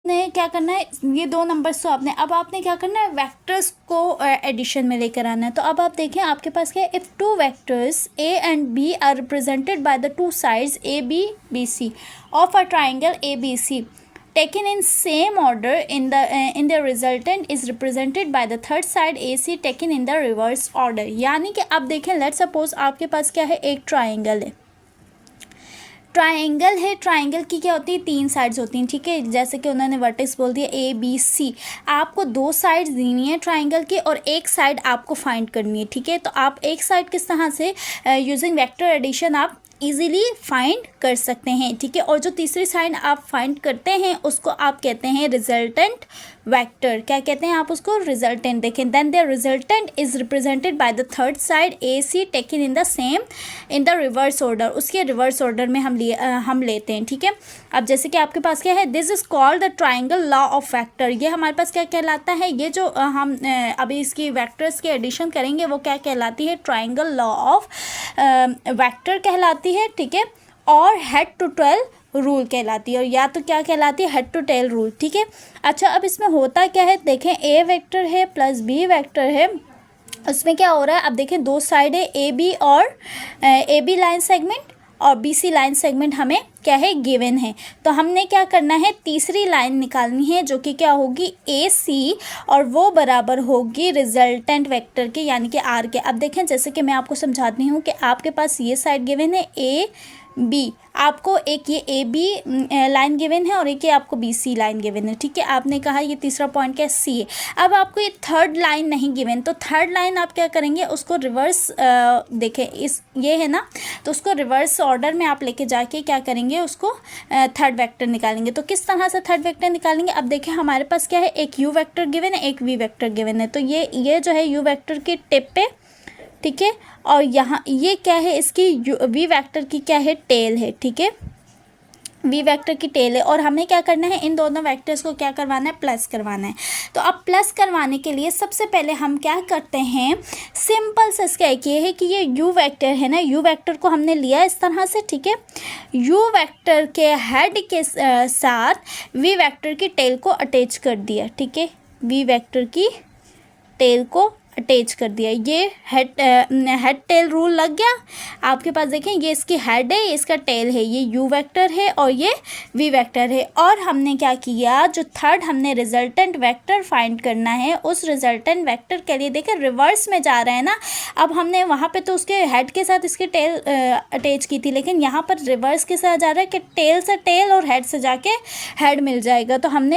आपने क्या करना है, ये 2 नंबर्स तो आपने, अब आपने क्या करना है, वेक्टर्स को एडिशन में लेकर आना है। तो अब आप देखें आपके पास क्या है, if 2 vectors a and b are represented by the 2 sides a b b c of a triangle a b c taken in same order in the resultant is represented by the third side AC taken in the reverse order। यानी कि अब देखें, let's suppose आपके पास क्या है, एक triangle है, ट्राइंगल की क्या होती है, 3 साइड्स होती हैं, ठीक है। जैसे कि उन्होंने वर्टेक्स बोल दिया ए बी सी, आपको 2 साइड्स देनी है ट्राइंगल की और एक साइड आपको फाइंड करनी है, ठीक है। तो आप एक साइड किस तरह से यूजिंग वेक्टर एडिशन आप इजीली फाइंड कर सकते हैं, ठीक है। और जो तीसरी साइड आप फाइंड करते हैं उसको आप कहते हैं रिजल्टेंट वेक्टर। क्या कहते हैं आप उसको, रिजल्टेंट। देखें, then the resultant is represented by the third side A C taken in the reverse order. उसके रिवर्स ऑर्डर में हम लेते हैं, ठीक है। अब जैसे कि आपके पास क्या है, this is called the triangle law of vector. ये हमारे पास क्या कहलाता है, ये जो हम अभी इसकी वेक्टर्स की एडिशन करेंगे वो क्या कहलाती है, ट्राइंगल लॉ ऑफ वेक्टर कहलाती है, ठीक है। और हेड टू टेल रूल कहलाती है, और या तो क्या कहलाती है, हेड टू टेल रूल, ठीक है। अच्छा, अब इसमें होता क्या है, देखें ए वेक्टर है प्लस बी वेक्टर है, उसमें क्या हो रहा है, अब देखें 2 साइड है ए बी और ए बी लाइन सेगमेंट और बी सी लाइन सेगमेंट हमें क्या है, गिवन है। तो हमने क्या करना है, तीसरी लाइन निकालनी है जो कि क्या होगी, ए सी, और वो बराबर होगी रिजल्टेंट वेक्टर के यानी कि आर के। अब देखें, जैसे कि मैं आपको समझाती हूँ कि आपके पास ये साइड गिवन है ए बी, आपको एक ये ए बी लाइन गिवन है और एक ये आपको बी सी लाइन गिवन है, ठीक है। आपने कहा ये तीसरा पॉइंट क्या सी है। अब आपको ये थर्ड लाइन नहीं गिवन, तो थर्ड लाइन आप क्या करेंगे, उसको रिवर्स देखें, इस ये है ना, तो उसको रिवर्स ऑर्डर में आप लेके जाके क्या करेंगे, उसको थर्ड वेक्टर निकालेंगे। तो किस तरह से थर्ड वेक्टर निकालेंगे, अब देखें हमारे पास क्या है, एक यू वेक्टर गिवन है, एक वी वेक्टर गिवन है। तो ये जो है यू वेक्टर की टिप पे, ठीक है, और यहाँ ये क्या है, इसकी वी वेक्टर की क्या है, टेल है, ठीक है, वी वेक्टर की टेल है। और हमें क्या करना है, इन दोनों वेक्टर्स को क्या करवाना है, प्लस करवाना है। तो अब प्लस करवाने के लिए सबसे पहले हम क्या करते हैं, सिंपल से इसका एक ये है कि ये यू वेक्टर है ना, यू वेक्टर को हमने लिया इस तरह से, ठीक है। यू वेक्टर के हेड के साथ वी वेक्टर की टेल को अटैच कर दिया, ठीक है, वी वेक्टर की टेल को अटैच कर दिया। ये हेड टेल रूल लग गया आपके पास। देखें, ये इसकी हेड है, ये इसका टेल है, ये यू वेक्टर है और ये वी वेक्टर है। और हमने क्या किया, जो थर्ड हमने रिजल्टेंट वेक्टर फाइंड करना है, उस रिजल्टेंट वेक्टर के लिए देखें रिवर्स में जा रहा है ना। अब हमने वहाँ पे तो उसके हेड के साथ इसकी टेल अटैच की थी, लेकिन यहाँ पर रिवर्स के साथ जा रहा है कि टेल से टेल और हेड से जाके हेड मिल जाएगा। तो हमने